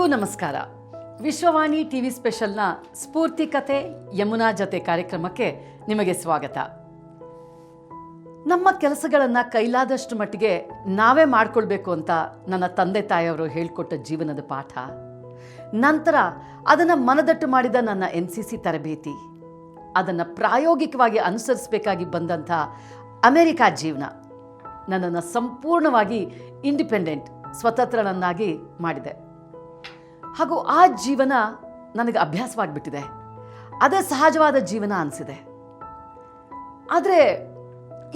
ಎಲ್ರಿಗೂ ನಮಸ್ಕಾರ. ವಿಶ್ವವಾಣಿ ಟಿವಿ ಸ್ಪೆಷಲ್ನ ಸ್ಫೂರ್ತಿ ಕತೆ ಯಮುನಾ ಜೊತೆ ಕಾರ್ಯಕ್ರಮಕ್ಕೆ ನಿಮಗೆ ಸ್ವಾಗತ. ನಮ್ಮ ಕೆಲಸಗಳನ್ನು ಕೈಲಾದಷ್ಟು ಮಟ್ಟಿಗೆ ನಾವೇ ಮಾಡಿಕೊಳ್ಬೇಕು ಅಂತ ನನ್ನ ತಂದೆ ತಾಯಿಯವರು ಹೇಳಿಕೊಟ್ಟ ಜೀವನದ ಪಾಠ, ನಂತರ ಅದನ್ನು ಮನದಟ್ಟು ಮಾಡಿದ ನನ್ನ NCC ತರಬೇತಿ, ಅದನ್ನು ಪ್ರಾಯೋಗಿಕವಾಗಿ ಅನುಸರಿಸಬೇಕಾಗಿ ಬಂದಂಥ ಅಮೆರಿಕಾ ಜೀವನ ನನ್ನನ್ನು ಸಂಪೂರ್ಣವಾಗಿ ಇಂಡಿಪೆಂಡೆಂಟ್ ಸ್ವತಂತ್ರನನ್ನಾಗಿ ಮಾಡಿದೆ. ಹಾಗೂ ಆ ಜೀವನ ನನಗೆ ಅಭ್ಯಾಸವಾಗಿಬಿಟ್ಟಿದೆ. ಅದೇ ಸಹಜವಾದ ಜೀವನ ಅನಿಸಿದೆ. ಆದರೆ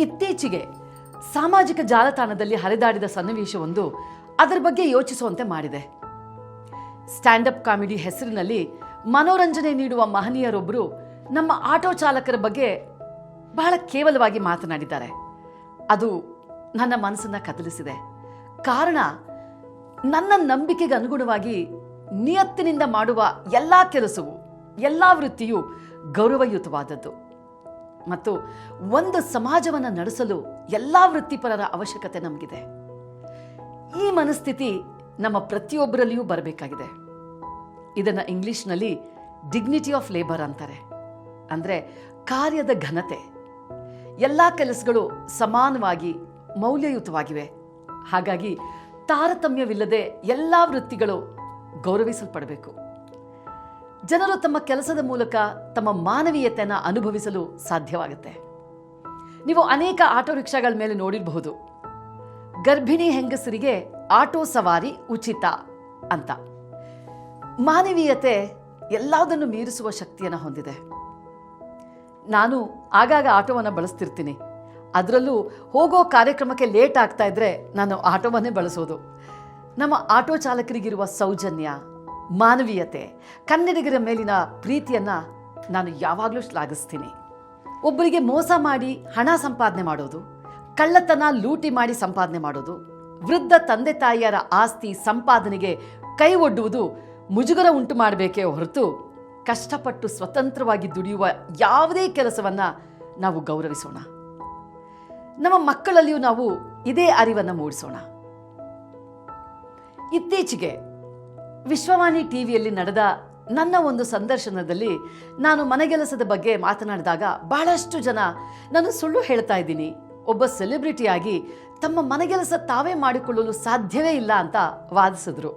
ಇತ್ತೀಚೆಗೆ ಸಾಮಾಜಿಕ ಜಾಲತಾಣದಲ್ಲಿ ಹರಿದಾಡಿದ ಸನ್ನಿವೇಶವೊಂದು ಅದರ ಬಗ್ಗೆ ಯೋಚಿಸುವಂತೆ ಮಾಡಿದೆ. ಸ್ಟ್ಯಾಂಡಪ್ ಕಾಮಿಡಿ ಹೆಸರಿನಲ್ಲಿ ಮನೋರಂಜನೆ ನೀಡುವ ಮಹನೀಯರೊಬ್ಬರು ನಮ್ಮ ಆಟೋ ಚಾಲಕರ ಬಗ್ಗೆ ಬಹಳ ಕೇವಲವಾಗಿ ಮಾತನಾಡಿದ್ದಾರೆ. ಅದು ನನ್ನ ಮನಸ್ಸನ್ನು ಕದಲಿಸಿದೆ. ಕಾರಣ, ನನ್ನ ನಂಬಿಕೆಗೆ ಅನುಗುಣವಾಗಿ ನಿಯತ್ತಿನಿಂದ ಮಾಡುವ ಎಲ್ಲ ಕೆಲಸವು, ಎಲ್ಲ ವೃತ್ತಿಯೂ ಗೌರವಯುತವಾದದ್ದು ಮತ್ತು ಒಂದು ಸಮಾಜವನ್ನು ನಡೆಸಲು ಎಲ್ಲ ವೃತ್ತಿಪರರ ಅವಶ್ಯಕತೆ ನಮಗಿದೆ. ಈ ಮನಸ್ಥಿತಿ ನಮ್ಮ ಪ್ರತಿಯೊಬ್ಬರಲ್ಲಿಯೂ ಬರಬೇಕಾಗಿದೆ. ಇದನ್ನು ಇಂಗ್ಲಿಷ್ನಲ್ಲಿ ಡಿಗ್ನಿಟಿ ಆಫ್ ಲೇಬರ್ ಅಂತಾರೆ. ಅಂದರೆ ಕಾರ್ಯದ ಘನತೆ. ಎಲ್ಲ ಕೆಲಸಗಳು ಸಮಾನವಾಗಿ ಮೌಲ್ಯಯುತವಾಗಿವೆ. ಹಾಗಾಗಿ ತಾರತಮ್ಯವಿಲ್ಲದೆ ಎಲ್ಲ ವೃತ್ತಿಗಳು ಗೌರವಿಸಲ್ಪಡಬೇಕು. ಜನರು ತಮ್ಮ ಕೆಲಸದ ಮೂಲಕ ತಮ್ಮ ಮಾನವೀಯತೆಯನ್ನು ಅನುಭವಿಸಲು ಸಾಧ್ಯವಾಗುತ್ತೆ. ನೀವು ಅನೇಕ ಆಟೋ ರಿಕ್ಷಾಗಳ ಮೇಲೆ ನೋಡಿರಬಹುದು, ಗರ್ಭಿಣಿ ಹೆಂಗಸರಿಗೆ ಆಟೋ ಸವಾರಿ ಉಚಿತ ಅಂತ. ಮಾನವೀಯತೆ ಎಲ್ಲದನ್ನು ಮೀರಿಸುವ ಶಕ್ತಿಯನ್ನು ಹೊಂದಿದೆ. ನಾನು ಆಗಾಗ ಆಟೋವನ್ನು ಬಳಸ್ತಿರ್ತೀನಿ. ಅದರಲ್ಲೂ ಹೋಗೋ ಕಾರ್ಯಕ್ರಮಕ್ಕೆ ಲೇಟ್ ಆಗ್ತಾ ಇದ್ರೆ ನಾನು ಆಟೋವನ್ನೇ ಬಳಸೋದು. ನಮ್ಮ ಆಟೋ ಚಾಲಕರಿಗಿರುವ ಸೌಜನ್ಯ, ಮಾನವೀಯತೆ, ಕನ್ನಡಿಗರ ಮೇಲಿನ ಪ್ರೀತಿಯನ್ನು ನಾನು ಯಾವಾಗಲೂ ಶ್ಲಾಘಿಸ್ತೀನಿ. ಒಬ್ಬರಿಗೆ ಮೋಸ ಮಾಡಿ ಹಣ ಸಂಪಾದನೆ ಮಾಡೋದು, ಕಳ್ಳತನ ಲೂಟಿ ಮಾಡಿ ಸಂಪಾದನೆ ಮಾಡೋದು, ವೃದ್ಧ ತಂದೆ ತಾಯಿಯರ ಆಸ್ತಿ ಸಂಪಾದನೆಗೆ ಕೈ ಒಡ್ಡುವುದು ಮುಜುಗರ ಉಂಟು ಮಾಡಬೇಕೇ ಹೊರತು, ಕಷ್ಟಪಟ್ಟು ಸ್ವತಂತ್ರವಾಗಿ ದುಡಿಯುವ ಯಾವುದೇ ಕೆಲಸವನ್ನು ನಾವು ಗೌರವಿಸೋಣ. ನಮ್ಮ ಮಕ್ಕಳಲ್ಲಿಯೂ ನಾವು ಇದೇ ಅರಿವನ್ನು ಮೂಡಿಸೋಣ. ಇತ್ತೀಚೆಗೆ ವಿಶ್ವವಾಣಿ ಟಿವಿಯಲ್ಲಿ ನಡೆದ ನನ್ನ ಒಂದು ಸಂದರ್ಶನದಲ್ಲಿ ನಾನು ಮನೆಗೆಲಸದ ಬಗ್ಗೆ ಮಾತನಾಡಿದಾಗ ಬಹಳಷ್ಟು ಜನ ನಾನು ಸುಳ್ಳು ಹೇಳ್ತಾ ಇದ್ದೀನಿ, ಒಬ್ಬ ಸೆಲೆಬ್ರಿಟಿಯಾಗಿ ತಮ್ಮ ಮನೆಗೆಲಸ ತಾವೇ ಮಾಡಿಕೊಳ್ಳಲು ಸಾಧ್ಯವೇ ಇಲ್ಲ ಅಂತ ವಾದಿಸಿದ್ರು.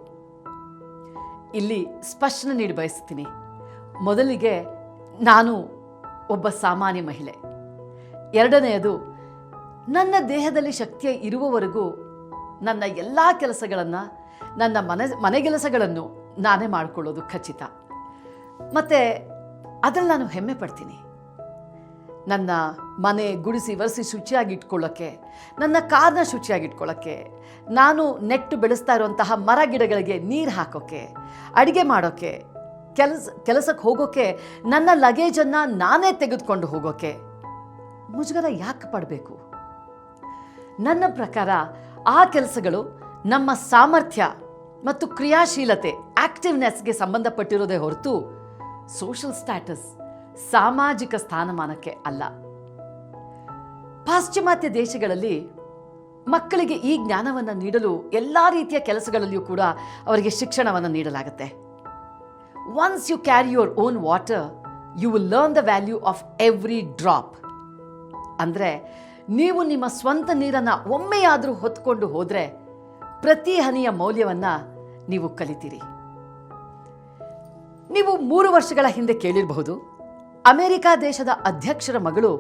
ಇಲ್ಲಿ ಸ್ಪಷ್ಟನೆ ನೀಡಿ ಬಯಸ್ತೀನಿ. ಮೊದಲಿಗೆ ನಾನು ಒಬ್ಬ ಸಾಮಾನ್ಯ ಮಹಿಳೆ. ಎರಡನೆಯದು, ನನ್ನ ದೇಹದಲ್ಲಿ ಶಕ್ತಿ ಇರುವವರೆಗೂ ನನ್ನ ಎಲ್ಲ ಕೆಲಸಗಳನ್ನು, ನನ್ನ ಮನೆಗೆಲಸಗಳನ್ನು ನಾನೇ ಮಾಡಿಕೊಳ್ಳೋದು ಖಚಿತ. ಮತ್ತು ಅದರಲ್ಲಿ ನಾನು ಹೆಮ್ಮೆ ಪಡ್ತೀನಿ. ನನ್ನ ಮನೆ ಗುಡಿಸಿ ಒರೆಸಿ ಶುಚಿಯಾಗಿ ಇಟ್ಕೊಳ್ಳೋಕ್ಕೆ, ನನ್ನ ಕಾರ್ನ ಶುಚಿಯಾಗಿ ಇಟ್ಕೊಳ್ಳೋಕ್ಕೆ, ನಾನು ನೆಟ್ಟು ಬೆಳೆಸ್ತಾ ಇರುವಂತಹ ಮರ ಗಿಡಗಳಿಗೆ ನೀರು ಹಾಕೋಕ್ಕೆ, ಅಡುಗೆ ಮಾಡೋಕ್ಕೆ, ಕೆಲಸಕ್ಕೆ ಹೋಗೋಕ್ಕೆ, ನನ್ನ ಲಗೇಜನ್ನು ನಾನೇ ತೆಗೆದುಕೊಂಡು ಹೋಗೋಕ್ಕೆ ಮುಜುಗರ ಯಾಕೆ ಪಡಬೇಕು? ನನ್ನ ಪ್ರಕಾರ ಆ ಕೆಲಸಗಳು ನಮ್ಮ ಸಾಮರ್ಥ್ಯ ಮತ್ತು ಕ್ರಿಯಾಶೀಲತೆ, ಆಕ್ಟಿವ್ನೆಸ್ಗೆ ಸಂಬಂಧಪಟ್ಟಿರೋದೇ ಹೊರತು ಸೋಷಲ್ ಸ್ಟ್ಯಾಟಸ್, ಸಾಮಾಜಿಕ ಸ್ಥಾನಮಾನಕ್ಕೆ ಅಲ್ಲ. ಪಾಶ್ಚಿಮಾತ್ಯ ದೇಶಗಳಲ್ಲಿ ಮಕ್ಕಳಿಗೆ ಈ ಜ್ಞಾನವನ್ನು ನೀಡಲು ಎಲ್ಲ ರೀತಿಯ ಕೆಲಸಗಳಲ್ಲಿಯೂ ಕೂಡ ಅವರಿಗೆ ಶಿಕ್ಷಣವನ್ನು ನೀಡಲಾಗುತ್ತೆ. Once you carry your own water, you will learn the value of every drop. ಅಂದರೆ ನೀವು ನಿಮ್ಮ ಸ್ವಂತ ನೀರನ್ನು ಒಮ್ಮೆಯಾದರೂ ಹೊತ್ಕೊಂಡು ಹೋದರೆ ಪ್ರತಿ ಹನಿಯ ಮೌಲ್ಯವನ್ನು ನೀವು ಕಲಿತೀರಿ. ನೀವು 3 ವರ್ಷಗಳ ಹಿಂದೆ ಕೇಳಿರಬಹುದು, ಅಮೆರಿಕಾ ದೇಶದ ಅಧ್ಯಕ್ಷರ ಮಗಳು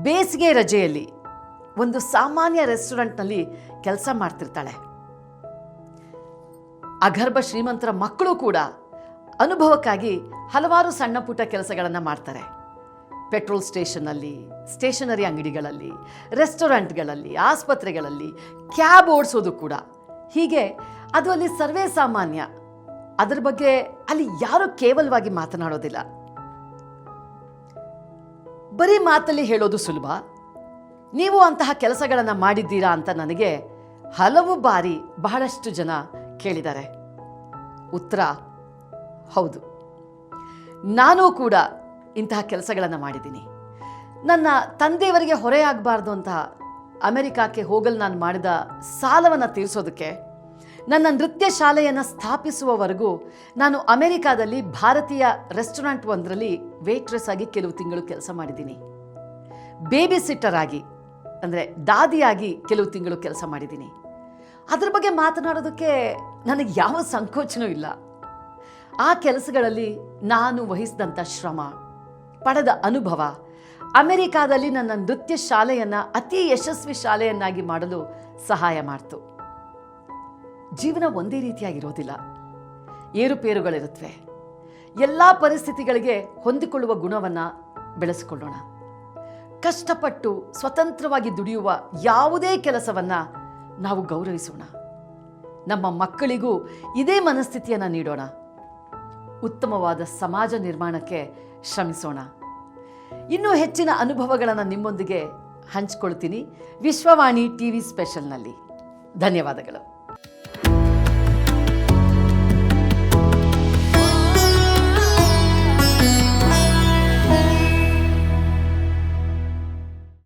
ಬೇಸಿಗೆ ರಜೆಯಲ್ಲಿ ಒಂದು ಸಾಮಾನ್ಯ ರೆಸ್ಟೋರೆಂಟ್ನಲ್ಲಿ ಕೆಲಸ ಮಾಡ್ತಿರ್ತಾಳೆ. ಅಗರ್ಭ ಶ್ರೀಮಂತರ ಮಕ್ಕಳು ಕೂಡ ಅನುಭವಕ್ಕಾಗಿ ಹಲವಾರು ಸಣ್ಣ ಪುಟ್ಟ ಕೆಲಸಗಳನ್ನು ಮಾಡ್ತಾರೆ. ಪೆಟ್ರೋಲ್ ಸ್ಟೇಷನ್ನಲ್ಲಿ, ಸ್ಟೇಷನರಿ ಅಂಗಡಿಗಳಲ್ಲಿ, ರೆಸ್ಟೋರೆಂಟ್ಗಳಲ್ಲಿ, ಆಸ್ಪತ್ರೆಗಳಲ್ಲಿ, ಕ್ಯಾಬ್ ಓಡಿಸೋದು ಕೂಡ. ಹೀಗೆ ಅದು ಅಲ್ಲಿ ಸರ್ವೇ ಸಾಮಾನ್ಯ. ಅದರ ಬಗ್ಗೆ ಅಲ್ಲಿ ಯಾರೂ ಕೇವಲವಾಗಿ ಮಾತನಾಡೋದಿಲ್ಲ. ಬರೀ ಮಾತಲ್ಲಿ ಹೇಳೋದು ಸುಲಭ. ನೀವು ಅಂತಹ ಕೆಲಸಗಳನ್ನು ಮಾಡಿದ್ದೀರಾ ಅಂತ ನನಗೆ ಹಲವು ಬಾರಿ ಬಹಳಷ್ಟು ಜನ ಕೇಳಿದ್ದಾರೆ. ಉತ್ತರ ಹೌದು, ನಾನೂ ಕೂಡ ಇಂತಹ ಕೆಲಸಗಳನ್ನು ಮಾಡಿದ್ದೀನಿ. ನನ್ನ ತಂದೆಯವರಿಗೆ ಹೊರೆಯಾಗಬಾರ್ದು ಅಂತ ಅಮೆರಿಕಕ್ಕೆ ಹೋಗಲು ನಾನು ಮಾಡಿದ ಸಾಲವನ್ನು ತೀರಿಸೋದಕ್ಕೆ ನನ್ನ ನೃತ್ಯ ಶಾಲೆಯನ್ನು ಸ್ಥಾಪಿಸುವವರೆಗೂ ನಾನು ಅಮೆರಿಕಾದಲ್ಲಿ ಭಾರತೀಯ ರೆಸ್ಟೋರೆಂಟ್ ಒಂದರಲ್ಲಿ ವೇಟ್ರೆಸ್ ಆಗಿ ಕೆಲವು ತಿಂಗಳು ಕೆಲಸ ಮಾಡಿದ್ದೀನಿ. ಬೇಬಿ ಸಿಟ್ಟರ್ ಆಗಿ ಅಂದರೆ ದಾದಿಯಾಗಿ ಕೆಲವು ತಿಂಗಳು ಕೆಲಸ ಮಾಡಿದ್ದೀನಿ. ಅದ್ರ ಬಗ್ಗೆ ಮಾತನಾಡೋದಕ್ಕೆ ನನಗೆ ಯಾವ ಸಂಕೋಚನೂ ಇಲ್ಲ. ಆ ಕೆಲಸಗಳಲ್ಲಿ ನಾನು ವಹಿಸಿದಂಥ ಶ್ರಮ, ಪಡೆದ ಅನುಭವ ಅಮೆರಿಕಾದಲ್ಲಿ ನನ್ನ ನೃತ್ಯ ಶಾಲೆಯನ್ನು ಅತಿ ಯಶಸ್ವಿ ಶಾಲೆಯನ್ನಾಗಿ ಮಾಡಲು ಸಹಾಯ ಮಾಡ್ತು. ಜೀವನ ಒಂದೇ ರೀತಿಯಾಗಿರೋದಿಲ್ಲ, ಏರುಪೇರುಗಳಿರುತ್ತವೆ. ಎಲ್ಲ ಪರಿಸ್ಥಿತಿಗಳಿಗೆ ಹೊಂದಿಕೊಳ್ಳುವ ಗುಣವನ್ನು ಬೆಳೆಸಿಕೊಳ್ಳೋಣ. ಕಷ್ಟಪಟ್ಟು ಸ್ವತಂತ್ರವಾಗಿ ದುಡಿಯುವ ಯಾವುದೇ ಕೆಲಸವನ್ನು ನಾವು ಗೌರವಿಸೋಣ. ನಮ್ಮ ಮಕ್ಕಳಿಗೂ ಇದೇ ಮನಸ್ಥಿತಿಯನ್ನು ನೀಡೋಣ. ಉತ್ತಮವಾದ ಸಮಾಜ ನಿರ್ಮಾಣಕ್ಕೆ ಶ್ರಮಿಸೋಣ. ಇನ್ನೂ ಹೆಚ್ಚಿನ ಅನುಭವಗಳನ್ನು ನಿಮ್ಮೊಂದಿಗೆ ಹಂಚಿಕೊಳ್ತೀನಿ ವಿಶ್ವವಾಣಿ ಟಿವಿ ಸ್ಪೆಷಲ್ನಲ್ಲಿ. ಧನ್ಯವಾದಗಳು.